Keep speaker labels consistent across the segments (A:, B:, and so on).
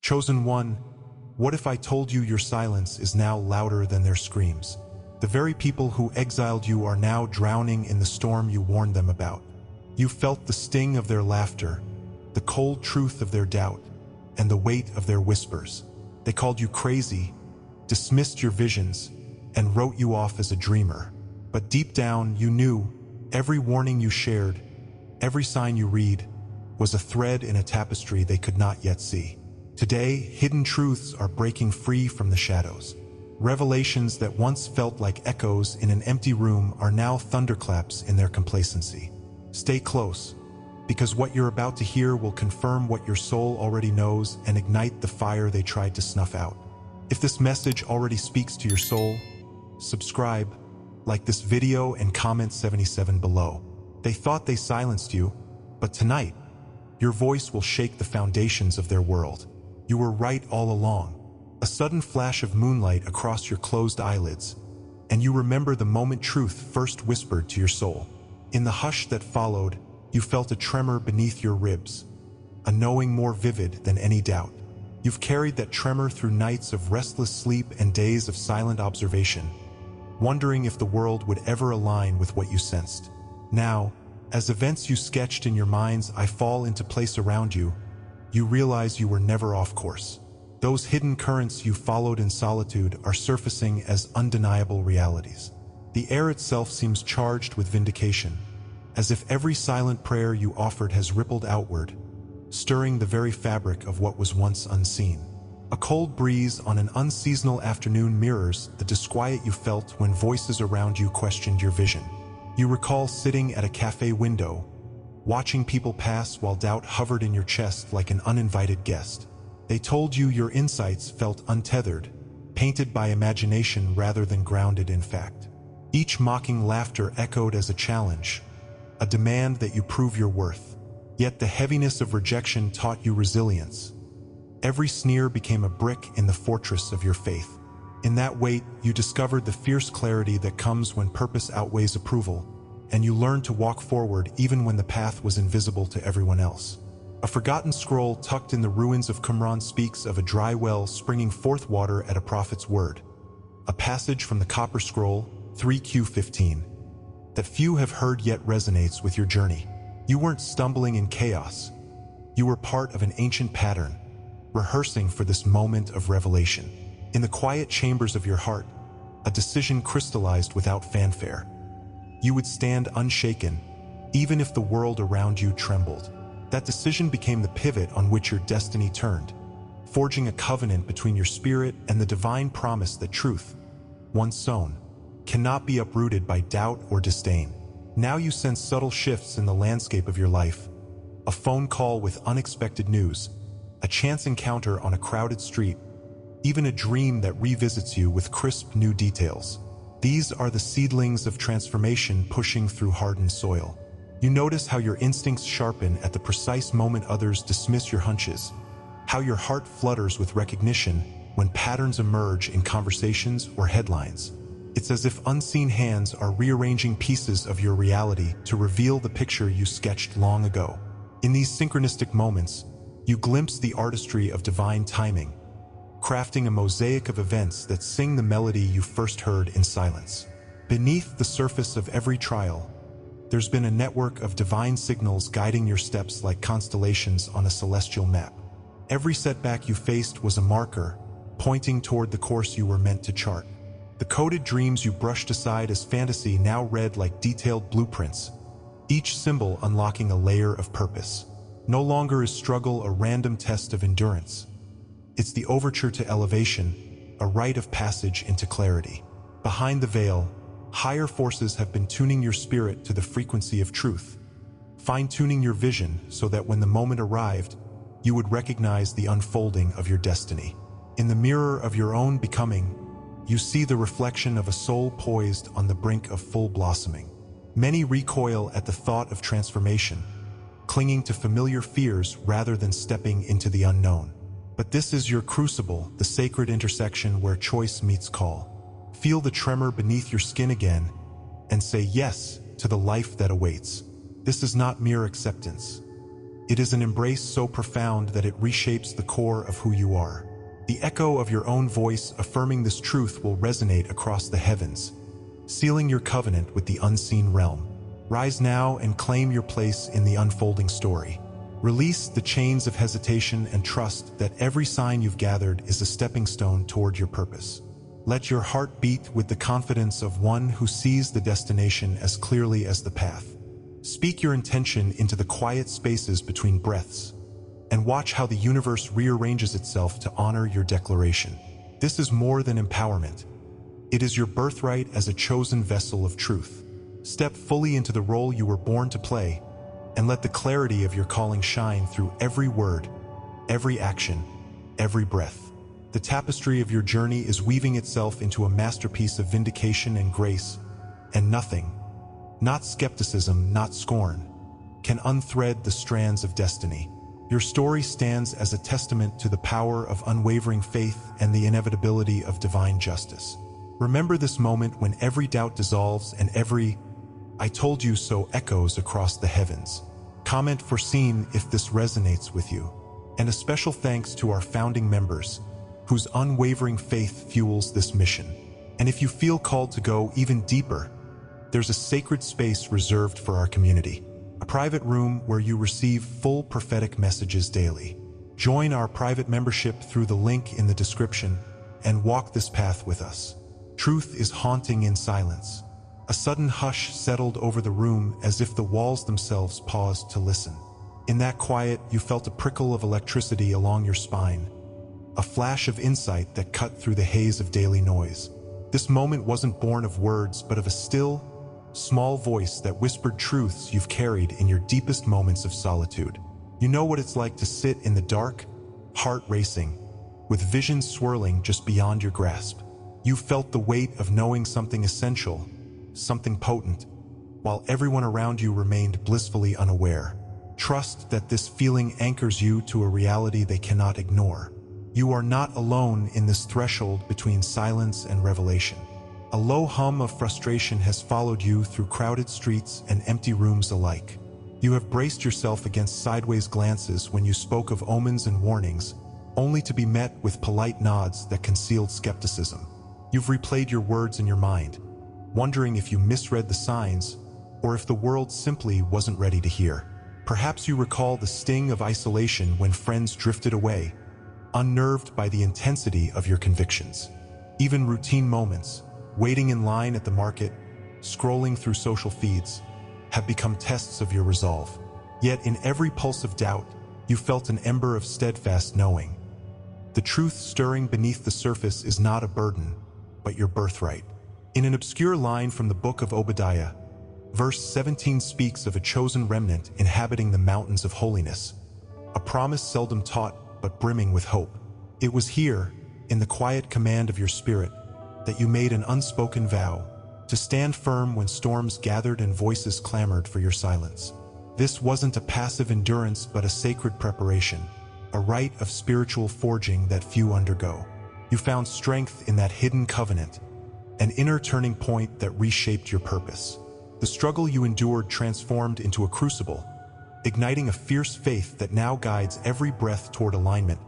A: Chosen one, what if I told you your silence is now louder than their screams? The very people who exiled you are now drowning in the storm you warned them about. You felt the sting of their laughter, the cold truth of their doubt, and the weight of their whispers. They called you crazy, dismissed your visions, and wrote you off as a dreamer. But deep down, you knew every warning you shared, every sign you read, was a thread in a tapestry they could not yet see. Today, hidden truths are breaking free from the shadows. Revelations that once felt like echoes in an empty room are now thunderclaps in their complacency. Stay close, because what you're about to hear will confirm what your soul already knows and ignite the fire they tried to snuff out. If this message already speaks to your soul, subscribe, like this video, and comment 77 below. They thought they silenced you, but tonight, your voice will shake the foundations of their world. You were right all along. A sudden flash of moonlight across your closed eyelids, and you remember the moment truth first whispered to your soul. In the hush that followed, you felt a tremor beneath your ribs, a knowing more vivid than any doubt. You've carried that tremor through nights of restless sleep and days of silent observation, wondering if the world would ever align with what you sensed. Now, as events you sketched in your mind's eye fall into place around you, you realize you were never off course. Those hidden currents you followed in solitude are surfacing as undeniable realities. The air itself seems charged with vindication, as if every silent prayer you offered has rippled outward, stirring the very fabric of what was once unseen. A cold breeze on an unseasonal afternoon mirrors the disquiet you felt when voices around you questioned your vision. You recall sitting at a cafe window, watching people pass while doubt hovered in your chest like an uninvited guest. They told you your insights felt untethered, painted by imagination rather than grounded in fact. Each mocking laughter echoed as a challenge, a demand that you prove your worth. Yet the heaviness of rejection taught you resilience. Every sneer became a brick in the fortress of your faith. In that weight, you discovered the fierce clarity that comes when purpose outweighs approval, and you learned to walk forward even when the path was invisible to everyone else. A forgotten scroll tucked in the ruins of Qumran speaks of a dry well springing forth water at a prophet's word. A passage from the Copper Scroll, 3Q15, that few have heard yet resonates with your journey. You weren't stumbling in chaos. You were part of an ancient pattern, rehearsing for this moment of revelation. In the quiet chambers of your heart, a decision crystallized without fanfare. You would stand unshaken, even if the world around you trembled. That decision became the pivot on which your destiny turned, forging a covenant between your spirit and the divine promise that truth, once sown, cannot be uprooted by doubt or disdain. Now you sense subtle shifts in the landscape of your life. A phone call with unexpected news, a chance encounter on a crowded street, even a dream that revisits you with crisp new details. These are the seedlings of transformation pushing through hardened soil. You notice how your instincts sharpen at the precise moment others dismiss your hunches, how your heart flutters with recognition when patterns emerge in conversations or headlines. It's as if unseen hands are rearranging pieces of your reality to reveal the picture you sketched long ago. In these synchronistic moments, you glimpse the artistry of divine timing, crafting a mosaic of events that sing the melody you first heard in silence. Beneath the surface of every trial, there's been a network of divine signals guiding your steps like constellations on a celestial map. Every setback you faced was a marker, pointing toward the course you were meant to chart. The coded dreams you brushed aside as fantasy now read like detailed blueprints, each symbol unlocking a layer of purpose. No longer is struggle a random test of endurance. It's the overture to elevation, a rite of passage into clarity. Behind the veil, higher forces have been tuning your spirit to the frequency of truth, fine-tuning your vision so that when the moment arrived, you would recognize the unfolding of your destiny. In the mirror of your own becoming, you see the reflection of a soul poised on the brink of full blossoming. Many recoil at the thought of transformation, clinging to familiar fears rather than stepping into the unknown. But this is your crucible, the sacred intersection where choice meets call. Feel the tremor beneath your skin again and say yes to the life that awaits. This is not mere acceptance. It is an embrace so profound that it reshapes the core of who you are. The echo of your own voice affirming this truth will resonate across the heavens, sealing your covenant with the unseen realm. Rise now and claim your place in the unfolding story. Release the chains of hesitation and trust that every sign you've gathered is a stepping stone toward your purpose. Let your heart beat with the confidence of one who sees the destination as clearly as the path. Speak your intention into the quiet spaces between breaths, and watch how the universe rearranges itself to honor your declaration. This is more than empowerment. It is your birthright as a chosen vessel of truth. Step fully into the role you were born to play, and let the clarity of your calling shine through every word, every action, every breath. The tapestry of your journey is weaving itself into a masterpiece of vindication and grace, and nothing, not skepticism, not scorn, can unthread the strands of destiny. Your story stands as a testament to the power of unwavering faith and the inevitability of divine justice. Remember this moment when every doubt dissolves and every "I told you so" echoes across the heavens. Comment for scene if this resonates with you. And a special thanks to our founding members, whose unwavering faith fuels this mission. And if you feel called to go even deeper, there's a sacred space reserved for our community, a private room where you receive full prophetic messages daily. Join our private membership through the link in the description and walk this path with us. Truth is haunting in silence. A sudden hush settled over the room as if the walls themselves paused to listen. In that quiet, you felt a prickle of electricity along your spine, a flash of insight that cut through the haze of daily noise. This moment wasn't born of words, but of a still, small voice that whispered truths you've carried in your deepest moments of solitude. You know what it's like to sit in the dark, heart racing, with visions swirling just beyond your grasp. You felt the weight of knowing something essential, something potent, while everyone around you remained blissfully unaware. Trust that this feeling anchors you to a reality they cannot ignore. You are not alone in this threshold between silence and revelation. A low hum of frustration has followed you through crowded streets and empty rooms alike. You have braced yourself against sideways glances when you spoke of omens and warnings, only to be met with polite nods that concealed skepticism. You've replayed your words in your mind, wondering if you misread the signs or if the world simply wasn't ready to hear. Perhaps you recall the sting of isolation when friends drifted away, unnerved by the intensity of your convictions. Even routine moments, waiting in line at the market, scrolling through social feeds, have become tests of your resolve. Yet in every pulse of doubt, you felt an ember of steadfast knowing. The truth stirring beneath the surface is not a burden, but your birthright. In an obscure line from the book of Obadiah, verse 17 speaks of a chosen remnant inhabiting the mountains of holiness, a promise seldom taught but brimming with hope. It was here, in the quiet command of your spirit, that you made an unspoken vow to stand firm when storms gathered and voices clamored for your silence. This wasn't a passive endurance but a sacred preparation, a rite of spiritual forging that few undergo. You found strength in that hidden covenant, an inner turning point that reshaped your purpose. The struggle you endured transformed into a crucible, igniting a fierce faith that now guides every breath toward alignment,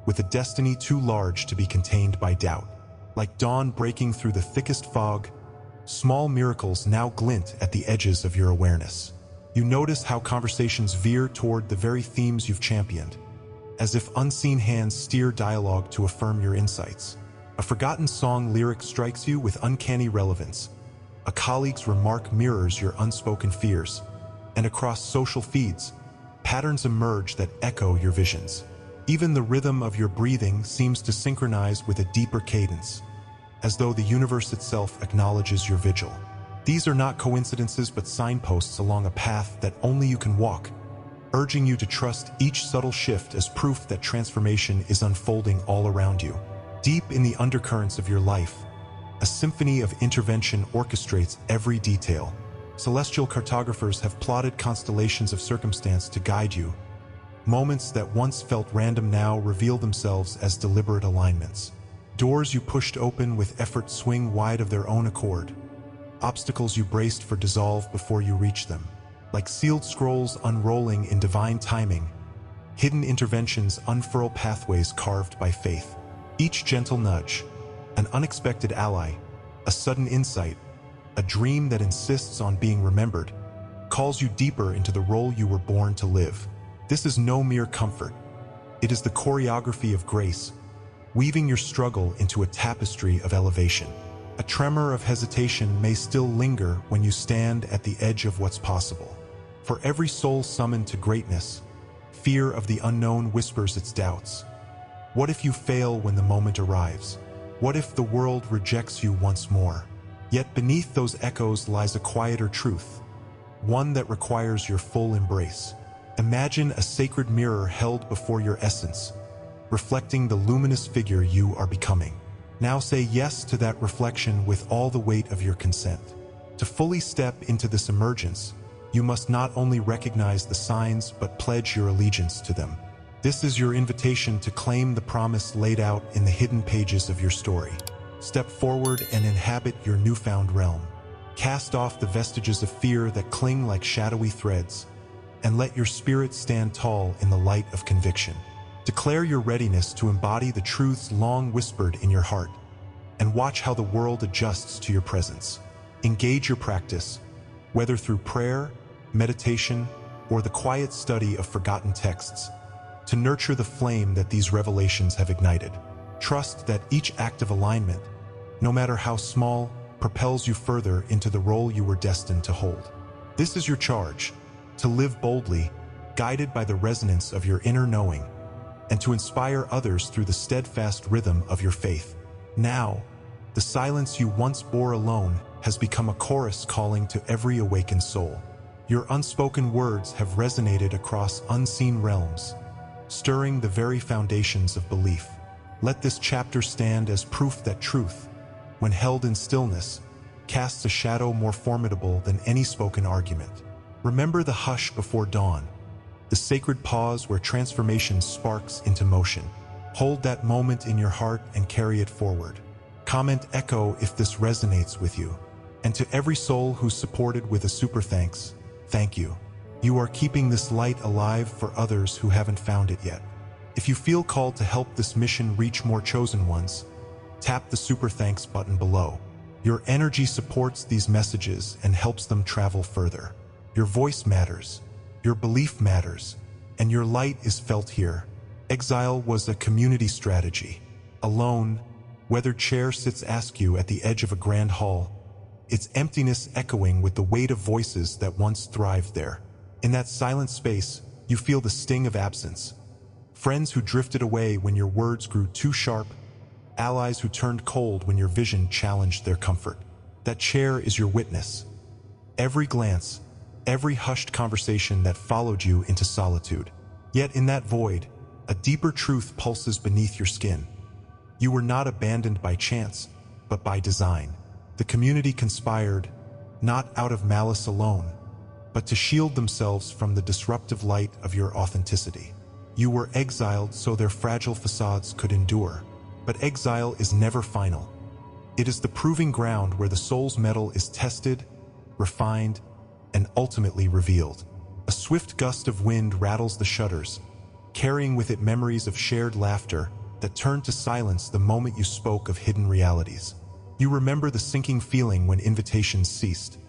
A: with a destiny too large to be contained by doubt. Like dawn breaking through the thickest fog, small miracles now glint at the edges of your awareness. You notice how conversations veer toward the very themes you've championed, as if unseen hands steer dialogue to affirm your insights. A forgotten song lyric strikes you with uncanny relevance. A colleague's remark mirrors your unspoken fears. And across social feeds, patterns emerge that echo your visions. Even the rhythm of your breathing seems to synchronize with a deeper cadence, as though the universe itself acknowledges your vigil. These are not coincidences but signposts along a path that only you can walk, urging you to trust each subtle shift as proof that transformation is unfolding all around you. Deep in the undercurrents of your life, a symphony of intervention orchestrates every detail. Celestial cartographers have plotted constellations of circumstance to guide you. Moments that once felt random now reveal themselves as deliberate alignments. Doors you pushed open with effort swing wide of their own accord. Obstacles you braced for dissolve before you reach them. Like sealed scrolls unrolling in divine timing, hidden interventions unfurl pathways carved by faith. Each gentle nudge, an unexpected ally, a sudden insight, a dream that insists on being remembered, calls you deeper into the role you were born to live. This is no mere comfort. It is the choreography of grace, weaving your struggle into a tapestry of elevation. A tremor of hesitation may still linger when you stand at the edge of what's possible. For every soul summoned to greatness, fear of the unknown whispers its doubts. What if you fail when the moment arrives? What if the world rejects you once more? Yet beneath those echoes lies a quieter truth, one that requires your full embrace. Imagine a sacred mirror held before your essence, reflecting the luminous figure you are becoming. Now say yes to that reflection with all the weight of your consent. To fully step into this emergence, you must not only recognize the signs but pledge your allegiance to them. This is your invitation to claim the promise laid out in the hidden pages of your story. Step forward and inhabit your newfound realm. Cast off the vestiges of fear that cling like shadowy threads, and let your spirit stand tall in the light of conviction. Declare your readiness to embody the truths long whispered in your heart, and watch how the world adjusts to your presence. Engage your practice, whether through prayer, meditation, or the quiet study of forgotten texts, to nurture the flame that these revelations have ignited. Trust that each act of alignment, no matter how small, propels you further into the role you were destined to hold. This is your charge, to live boldly, guided by the resonance of your inner knowing, and to inspire others through the steadfast rhythm of your faith. Now, the silence you once bore alone has become a chorus calling to every awakened soul. Your unspoken words have resonated across unseen realms, stirring the very foundations of belief. Let this chapter stand as proof that truth, when held in stillness, casts a shadow more formidable than any spoken argument. Remember the hush before dawn, the sacred pause where transformation sparks into motion. Hold that moment in your heart and carry it forward. Comment echo if this resonates with you. And to every soul who's supported with a super thanks, thank you. You are keeping this light alive for others who haven't found it yet. If you feel called to help this mission reach more chosen ones, tap the super thanks button below. Your energy supports these messages and helps them travel further. Your voice matters. Your belief matters, and your light is felt here. Exile was a community strategy. Alone, weathered chair sits askew at the edge of a grand hall, its emptiness echoing with the weight of voices that once thrived there. In that silent space, you feel the sting of absence. Friends who drifted away when your words grew too sharp, allies who turned cold when your vision challenged their comfort. That chair is your witness. Every glance, every hushed conversation that followed you into solitude. Yet in that void, a deeper truth pulses beneath your skin. You were not abandoned by chance, but by design. The community conspired, not out of malice alone, but to shield themselves from the disruptive light of your authenticity. You were exiled so their fragile facades could endure. But exile is never final. It is the proving ground where the soul's mettle is tested, refined, and ultimately revealed. A swift gust of wind rattles the shutters, carrying with it memories of shared laughter that turned to silence the moment you spoke of hidden realities. You remember the sinking feeling when invitations ceased,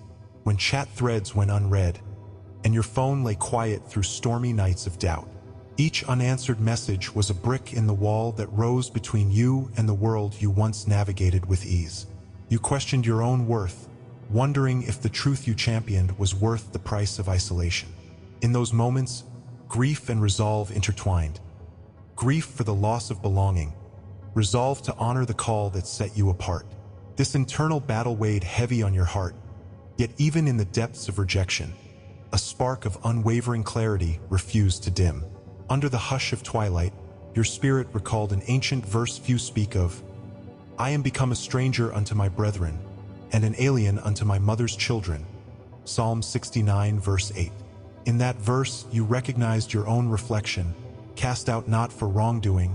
A: when chat threads went unread, and your phone lay quiet through stormy nights of doubt. Each unanswered message was a brick in the wall that rose between you and the world you once navigated with ease. You questioned your own worth, wondering if the truth you championed was worth the price of isolation. In those moments, grief and resolve intertwined. Grief for the loss of belonging, resolve to honor the call that set you apart. This internal battle weighed heavy on your heart, yet even in the depths of rejection, a spark of unwavering clarity refused to dim. Under the hush of twilight, your spirit recalled an ancient verse few speak of. I am become a stranger unto my brethren, and an alien unto my mother's children. Psalm 69, verse 8. In that verse, you recognized your own reflection, cast out not for wrongdoing,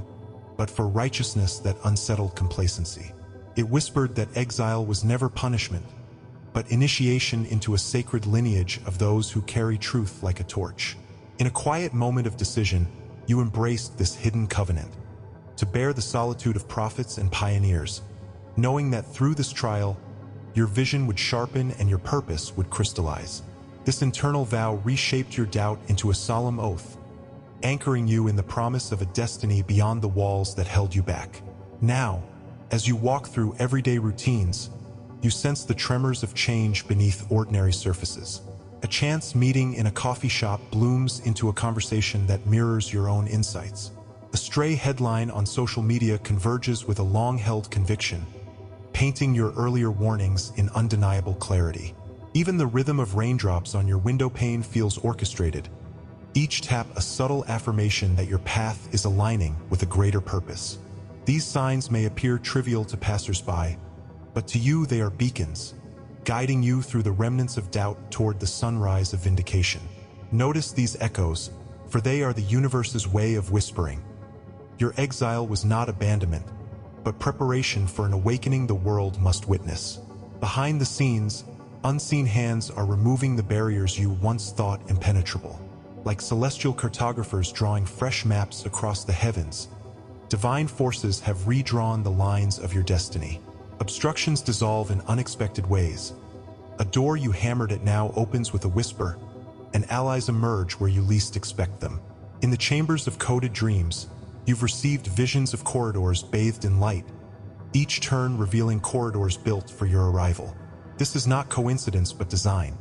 A: but for righteousness that unsettled complacency. It whispered that exile was never punishment, but initiation into a sacred lineage of those who carry truth like a torch. In a quiet moment of decision, you embraced this hidden covenant, to bear the solitude of prophets and pioneers, knowing that through this trial, your vision would sharpen and your purpose would crystallize. This internal vow reshaped your doubt into a solemn oath, anchoring you in the promise of a destiny beyond the walls that held you back. Now, as you walk through everyday routines, you sense the tremors of change beneath ordinary surfaces. A chance meeting in a coffee shop blooms into a conversation that mirrors your own insights. A stray headline on social media converges with a long-held conviction, painting your earlier warnings in undeniable clarity. Even the rhythm of raindrops on your window pane feels orchestrated, each tap a subtle affirmation that your path is aligning with a greater purpose. These signs may appear trivial to passersby, but to you they are beacons, guiding you through the remnants of doubt toward the sunrise of vindication. Notice these echoes, for they are the universe's way of whispering. Your exile was not abandonment, but preparation for an awakening the world must witness. Behind the scenes, unseen hands are removing the barriers you once thought impenetrable. Like celestial cartographers drawing fresh maps across the heavens, divine forces have redrawn the lines of your destiny. Obstructions dissolve in unexpected ways. A door you hammered at now opens with a whisper, and allies emerge where you least expect them. In the chambers of coded dreams, you've received visions of corridors bathed in light, each turn revealing corridors built for your arrival. This is not coincidence but design,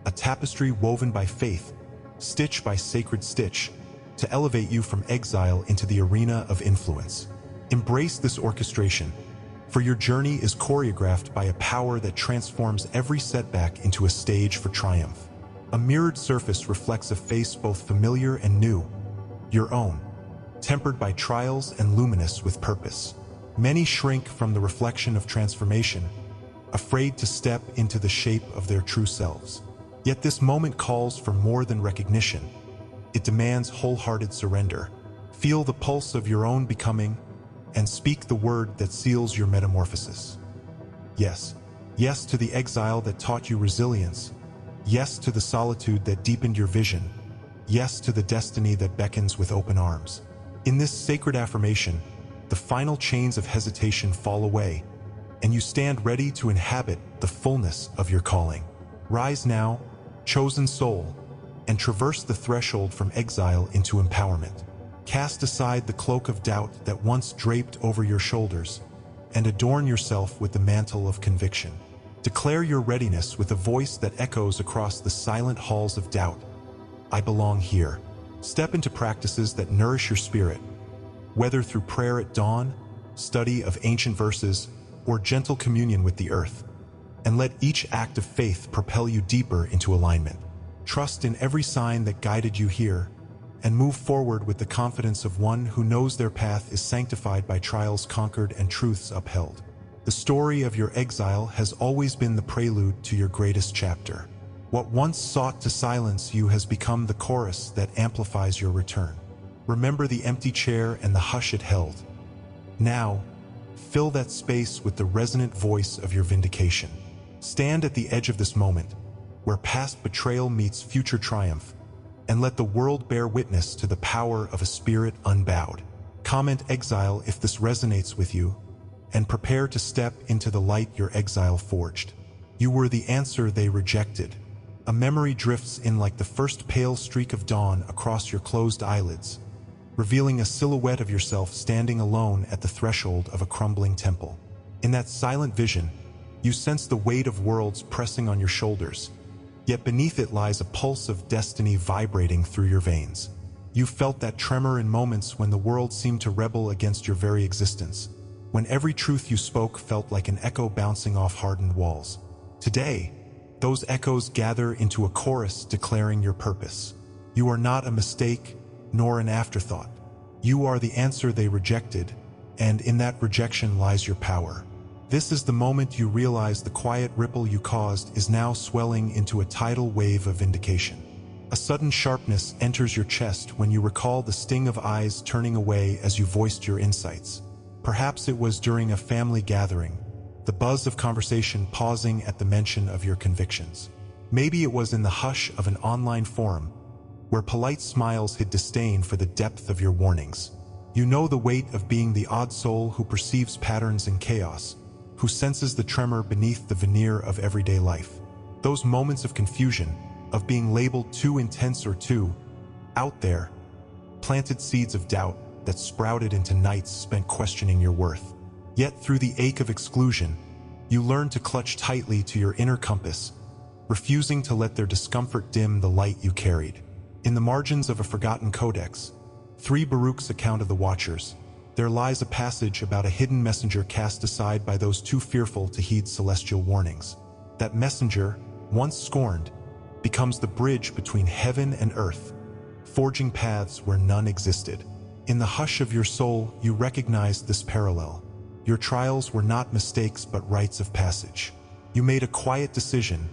A: a tapestry woven by faith, stitch by sacred stitch, to elevate you from exile into the arena of influence. Embrace this orchestration, for your journey is choreographed by a power that transforms every setback into a stage for triumph. A mirrored surface reflects a face both familiar and new, your own, tempered by trials and luminous with purpose. Many shrink from the reflection of transformation, afraid to step into the shape of their true selves. Yet this moment calls for more than recognition. It demands wholehearted surrender. Feel the pulse of your own becoming, and speak the word that seals your metamorphosis. Yes, yes to the exile that taught you resilience. Yes to the solitude that deepened your vision. Yes to the destiny that beckons with open arms. In this sacred affirmation, the final chains of hesitation fall away, and you stand ready to inhabit the fullness of your calling. Rise now, chosen soul, and traverse the threshold from exile into empowerment. Cast aside the cloak of doubt that once draped over your shoulders, and adorn yourself with the mantle of conviction. Declare your readiness with a voice that echoes across the silent halls of doubt. I belong here. Step into practices that nourish your spirit, whether through prayer at dawn, study of ancient verses, or gentle communion with the earth, and let each act of faith propel you deeper into alignment. Trust in every sign that guided you here, and move forward with the confidence of one who knows their path is sanctified by trials conquered and truths upheld. The story of your exile has always been the prelude to your greatest chapter. What once sought to silence you has become the chorus that amplifies your return. Remember the empty chair and the hush it held. Now, fill that space with the resonant voice of your vindication. Stand at the edge of this moment, where past betrayal meets future triumph, and let the world bear witness to the power of a spirit unbowed. Comment exile if this resonates with you, and prepare to step into the light your exile forged. You were the answer they rejected. A memory drifts in like the first pale streak of dawn across your closed eyelids, revealing a silhouette of yourself standing alone at the threshold of a crumbling temple. In that silent vision, you sense the weight of worlds pressing on your shoulders, yet beneath it lies a pulse of destiny vibrating through your veins. You felt that tremor in moments when the world seemed to rebel against your very existence, when every truth you spoke felt like an echo bouncing off hardened walls. Today, those echoes gather into a chorus declaring your purpose. You are not a mistake, nor an afterthought. You are the answer they rejected, and in that rejection lies your power. This is the moment you realize the quiet ripple you caused is now swelling into a tidal wave of vindication. A sudden sharpness enters your chest when you recall the sting of eyes turning away as you voiced your insights. Perhaps it was during a family gathering, the the buzz of conversation pausing at the mention of your convictions. Maybe it was in the hush of an online forum, where polite smiles hid disdain for the depth of your warnings. You know the weight of being the odd soul who perceives patterns in chaos, who senses the tremor beneath the veneer of everyday life. Those moments of confusion, of being labeled too intense or too out there, planted seeds of doubt that sprouted into nights spent questioning your worth. Yet through the ache of exclusion, you learned to clutch tightly to your inner compass, refusing to let their discomfort dim the light you carried. In the margins of a forgotten codex, 3 Baruch's account of the Watchers, there lies a passage about a hidden messenger cast aside by those too fearful to heed celestial warnings. That messenger, once scorned, becomes the bridge between heaven and earth, forging paths where none existed. In the hush of your soul, you recognized this parallel. Your trials were not mistakes but rites of passage. You made a quiet decision,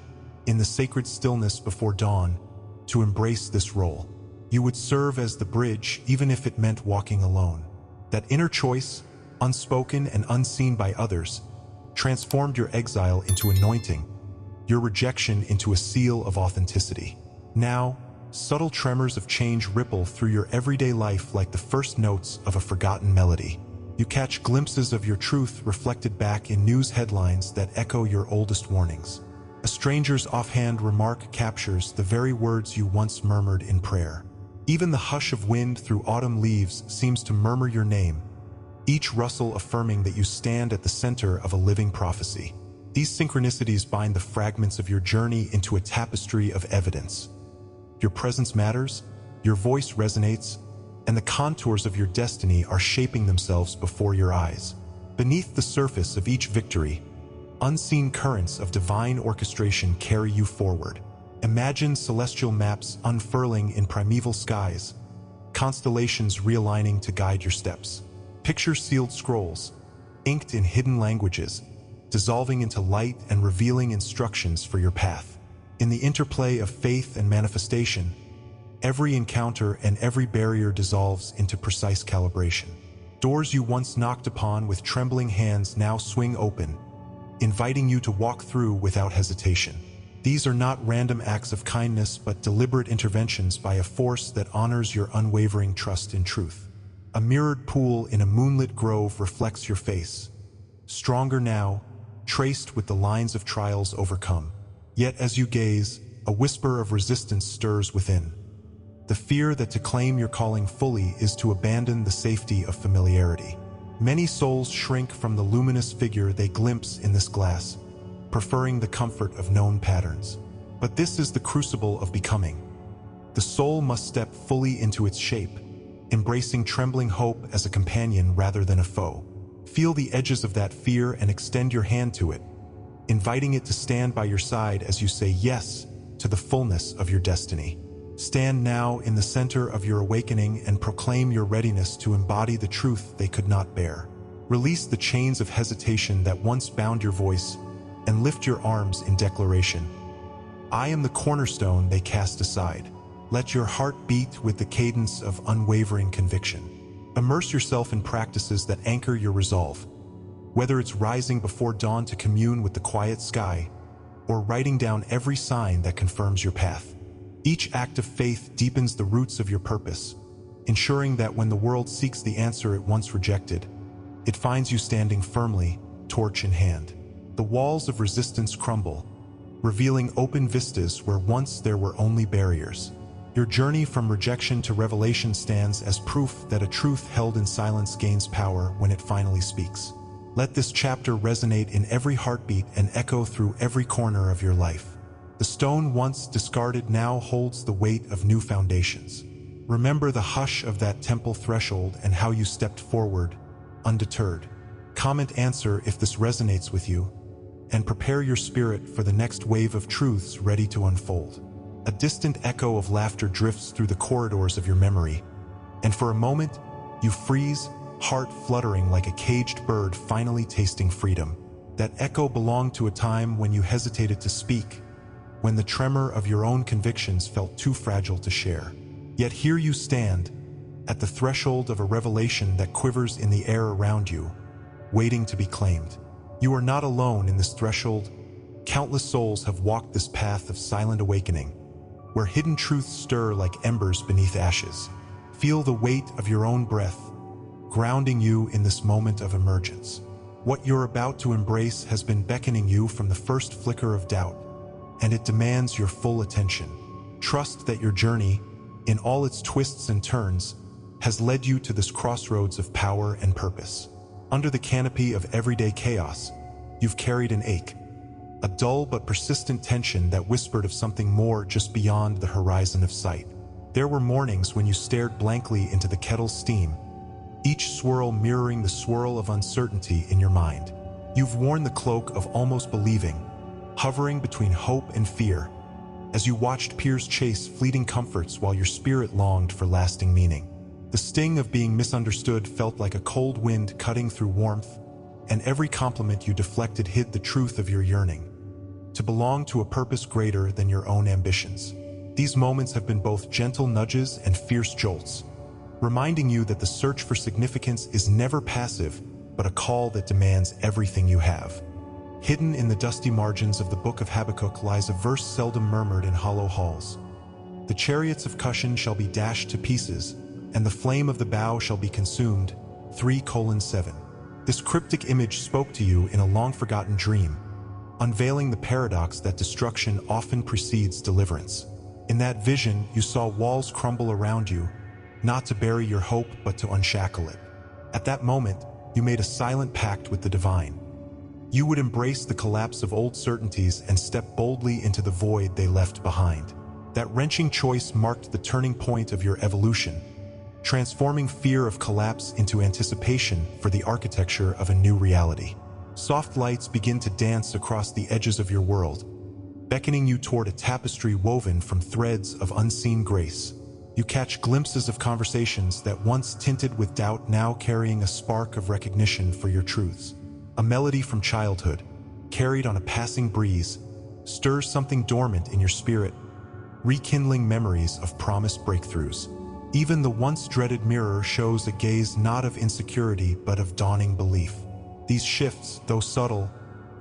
A: in the sacred stillness before dawn, to embrace this role. You would serve as the bridge even if it meant walking alone. That inner choice, unspoken and unseen by others, transformed your exile into anointing, your rejection into a seal of authenticity. Now, subtle tremors of change ripple through your everyday life like the first notes of a forgotten melody. You catch glimpses of your truth reflected back in news headlines that echo your oldest warnings. A stranger's offhand remark captures the very words you once murmured in prayer. Even the hush of wind through autumn leaves seems to murmur your name, each rustle affirming that you stand at the center of a living prophecy. These synchronicities bind the fragments of your journey into a tapestry of evidence. Your presence matters, your voice resonates, and the contours of your destiny are shaping themselves before your eyes. Beneath the surface of each victory, unseen currents of divine orchestration carry you forward. Imagine celestial maps unfurling in primeval skies, constellations realigning to guide your steps. Picture sealed scrolls, inked in hidden languages, dissolving into light and revealing instructions for your path. In the interplay of faith and manifestation, every encounter and every barrier dissolves into precise calibration. Doors you once knocked upon with trembling hands now swing open, inviting you to walk through without hesitation. These are not random acts of kindness but deliberate interventions by a force that honors your unwavering trust in truth. A mirrored pool in a moonlit grove reflects your face, stronger now, traced with the lines of trials overcome. Yet as you gaze, a whisper of resistance stirs within. The fear that to claim your calling fully is to abandon the safety of familiarity. Many souls shrink from the luminous figure they glimpse in this glass, preferring the comfort of known patterns. But this is the crucible of becoming. The soul must step fully into its shape, embracing trembling hope as a companion rather than a foe. Feel the edges of that fear and extend your hand to it, inviting it to stand by your side as you say yes to the fullness of your destiny. Stand now in the center of your awakening and proclaim your readiness to embody the truth they could not bear. Release the chains of hesitation that once bound your voice and lift your arms in declaration. I am the cornerstone they cast aside. Let your heart beat with the cadence of unwavering conviction. Immerse yourself in practices that anchor your resolve, whether it's rising before dawn to commune with the quiet sky, or writing down every sign that confirms your path. Each act of faith deepens the roots of your purpose, ensuring that when the world seeks the answer it once rejected, it finds you standing firmly, torch in hand. The walls of resistance crumble, revealing open vistas where once there were only barriers. Your journey from rejection to revelation stands as proof that a truth held in silence gains power when it finally speaks. Let this chapter resonate in every heartbeat and echo through every corner of your life. The stone once discarded now holds the weight of new foundations. Remember the hush of that temple threshold and how you stepped forward, undeterred. Comment answer if this resonates with you, and prepare your spirit for the next wave of truths ready to unfold. A distant echo of laughter drifts through the corridors of your memory, and for a moment, you freeze, heart fluttering like a caged bird finally tasting freedom. That echo belonged to a time when you hesitated to speak, when the tremor of your own convictions felt too fragile to share. Yet here you stand, at the threshold of a revelation that quivers in the air around you, waiting to be claimed. You are not alone in this threshold. Countless souls have walked this path of silent awakening, where hidden truths stir like embers beneath ashes. Feel the weight of your own breath, grounding you in this moment of emergence. What you're about to embrace has been beckoning you from the first flicker of doubt, and it demands your full attention. Trust that your journey, in all its twists and turns, has led you to this crossroads of power and purpose. Under the canopy of everyday chaos, you've carried an ache, a dull but persistent tension that whispered of something more just beyond the horizon of sight. There were mornings when you stared blankly into the kettle's steam, each swirl mirroring the swirl of uncertainty in your mind. You've worn the cloak of almost believing, hovering between hope and fear, as you watched peers chase fleeting comforts while your spirit longed for lasting meaning. The sting of being misunderstood felt like a cold wind cutting through warmth, and every compliment you deflected hid the truth of your yearning, to belong to a purpose greater than your own ambitions. These moments have been both gentle nudges and fierce jolts, reminding you that the search for significance is never passive, but a call that demands everything you have. Hidden in the dusty margins of the Book of Habakkuk lies a verse seldom murmured in hollow halls. The chariots of Cushan shall be dashed to pieces, and the flame of the bow shall be consumed. 3:7. This cryptic image spoke to you in a long-forgotten dream, unveiling the paradox that destruction often precedes deliverance. In that vision, you saw walls crumble around you, not to bury your hope, but to unshackle it. At that moment, you made a silent pact with the divine. You would embrace the collapse of old certainties and step boldly into the void they left behind. That wrenching choice marked the turning point of your evolution, transforming fear of collapse into anticipation for the architecture of a new reality. Soft lights begin to dance across the edges of your world, beckoning you toward a tapestry woven from threads of unseen grace. You catch glimpses of conversations that once tinted with doubt, now carrying a spark of recognition for your truths. A melody from childhood, carried on a passing breeze, stirs something dormant in your spirit, rekindling memories of promised breakthroughs. Even the once dreaded mirror shows a gaze not of insecurity but of dawning belief. These shifts, though subtle,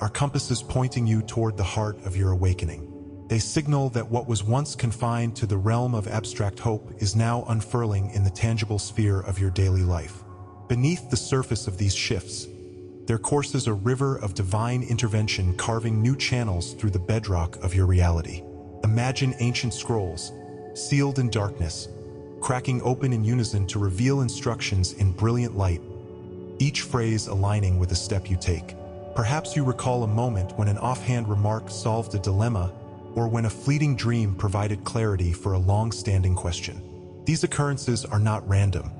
A: are compasses pointing you toward the heart of your awakening. They signal that what was once confined to the realm of abstract hope is now unfurling in the tangible sphere of your daily life. Beneath the surface of these shifts, there courses a river of divine intervention, carving new channels through the bedrock of your reality. Imagine ancient scrolls, sealed in darkness, cracking open in unison to reveal instructions in brilliant light, each phrase aligning with the step you take. Perhaps you recall a moment when an offhand remark solved a dilemma, or when a fleeting dream provided clarity for a long-standing question. These occurrences are not random.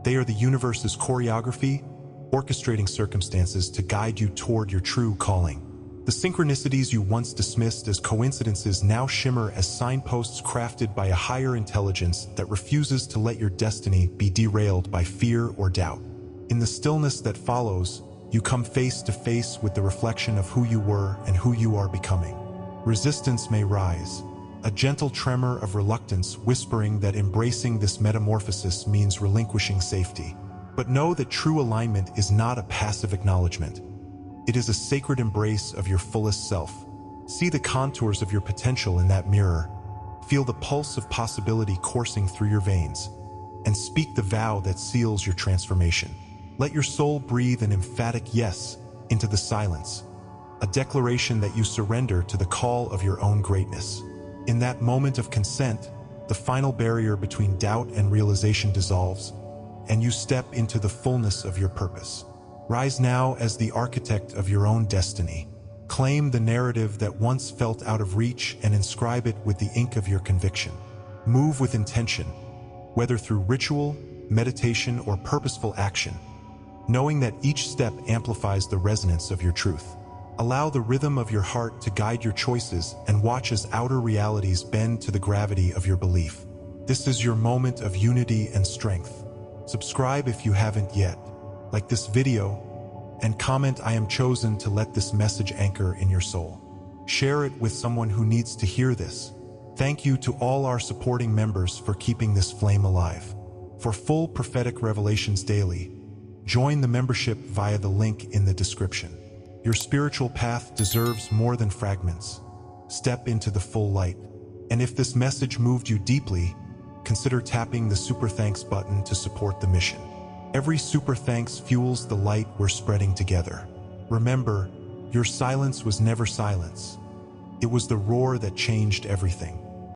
A: They are the universe's choreography, orchestrating circumstances to guide you toward your true calling. The synchronicities you once dismissed as coincidences now shimmer as signposts crafted by a higher intelligence that refuses to let your destiny be derailed by fear or doubt. In the stillness that follows, you come face to face with the reflection of who you were and who you are becoming. Resistance may rise, a gentle tremor of reluctance whispering that embracing this metamorphosis means relinquishing safety. But know that true alignment is not a passive acknowledgement. It is a sacred embrace of your fullest self. See the contours of your potential in that mirror, feel the pulse of possibility coursing through your veins, and speak the vow that seals your transformation. Let your soul breathe an emphatic yes into the silence, a declaration that you surrender to the call of your own greatness. In that moment of consent, the final barrier between doubt and realization dissolves, and you step into the fullness of your purpose. Rise now as the architect of your own destiny. Claim the narrative that once felt out of reach and inscribe it with the ink of your conviction. Move with intention, whether through ritual, meditation, or purposeful action, knowing that each step amplifies the resonance of your truth. Allow the rhythm of your heart to guide your choices and watch as outer realities bend to the gravity of your belief. This is your moment of unity and strength. Subscribe if you haven't yet, like this video, and comment "I am chosen" to let this message anchor in your soul. Share it with someone who needs to hear this. Thank you to all our supporting members for keeping this flame alive. For full prophetic revelations daily, join the membership via the link in the description. Your spiritual path deserves more than fragments. Step into the full light. And if this message moved you deeply, consider tapping the Super Thanks button to support the mission. Every Super Thanks fuels the light we're spreading together. Remember, your silence was never silence. It was the roar that changed everything.